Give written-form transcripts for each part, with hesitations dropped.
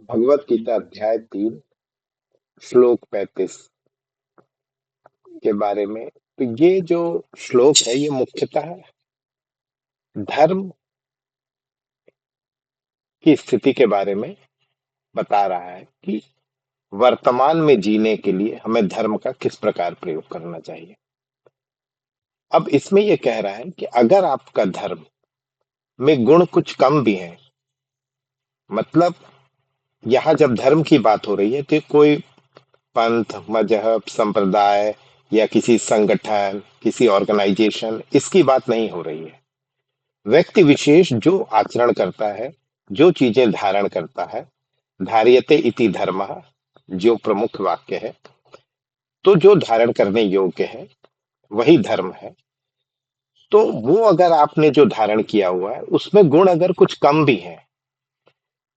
भगवत गीता अध्याय 3 श्लोक 35 के बारे में। तो ये जो श्लोक है ये मुख्यतः धर्म की स्थिति के बारे में बता रहा है कि वर्तमान में जीने के लिए हमें धर्म का किस प्रकार प्रयोग करना चाहिए। अब इसमें ये कह रहा है कि अगर आपका धर्म में गुण कुछ कम भी है, मतलब यहाँ जब धर्म की बात हो रही है तो कोई पंथ, मजहब, संप्रदाय या किसी संगठन, किसी ऑर्गेनाइजेशन, इसकी बात नहीं हो रही है। व्यक्ति विशेष जो आचरण करता है, जो चीजें धारण करता है, धार्यते इति धर्मः, जो प्रमुख वाक्य है, तो जो धारण करने योग्य है वही धर्म है। तो वो अगर आपने जो धारण किया हुआ है उसमें गुण अगर कुछ कम भी है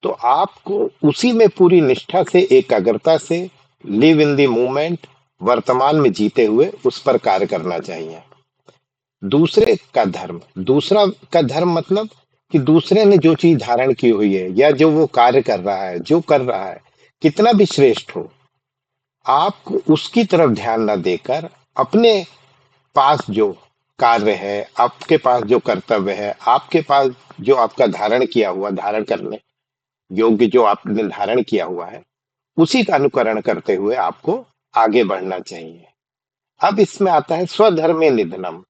तो आपको उसी में पूरी निष्ठा से, एकाग्रता से, लिव इन द मूवमेंट, वर्तमान में जीते हुए उस पर कार्य करना चाहिए। दूसरा का धर्म मतलब कि दूसरे ने जो चीज धारण की हुई है या जो वो कार्य कर रहा है, जो कर रहा है, कितना भी श्रेष्ठ हो, आपको उसकी तरफ ध्यान न देकर अपने पास जो कार्य है, आपके पास जो कर्तव्य है, आपके पास जो आपका धारण किया हुआ, धारण करने योग्य जो आपने धारण किया हुआ है, उसी का अनुकरण करते हुए आपको आगे बढ़ना चाहिए। अब इसमें आता है स्वधर्मे निधनम।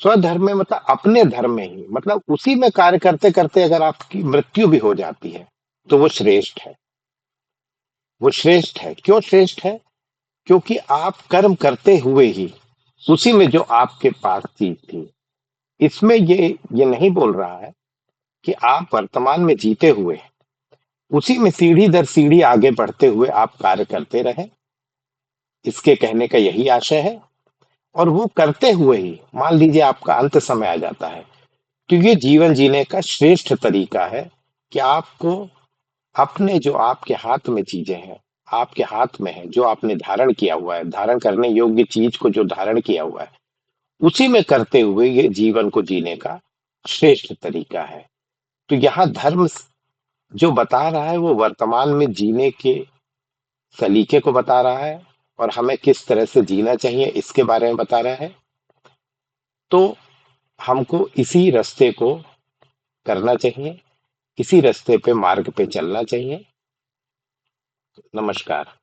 स्वधर्म में मतलब अपने धर्म में ही, मतलब उसी में कार्य करते करते अगर आपकी मृत्यु भी हो जाती है तो वो श्रेष्ठ है। वो श्रेष्ठ है, क्यों श्रेष्ठ है? क्योंकि आप कर्म करते हुए ही उसी में जो आपके पास चीज थी, इसमें ये नहीं बोल रहा है कि आप वर्तमान में जीते हुए उसी में सीढ़ी दर सीढ़ी आगे बढ़ते हुए आप कार्य करते रहे। इसके कहने का यही आशय है। और वो करते हुए ही मान लीजिए आपका अंत समय आ जाता है, तो ये जीवन जीने का श्रेष्ठ तरीका है कि आपको अपने जो आपके हाथ में चीजें हैं, आपके हाथ में है, जो आपने धारण किया हुआ है, धारण करने योग्य चीज को जो धारण किया हुआ है, उसी में करते हुए ये जीवन को जीने का श्रेष्ठ तरीका है। तो यहाँ धर्म जो बता रहा है वो वर्तमान में जीने के सलीके को बता रहा है और हमें किस तरह से जीना चाहिए इसके बारे में बता रहा है। तो हमको इसी रास्ते को करना चाहिए, इसी रास्ते पे, मार्ग पे चलना चाहिए। नमस्कार।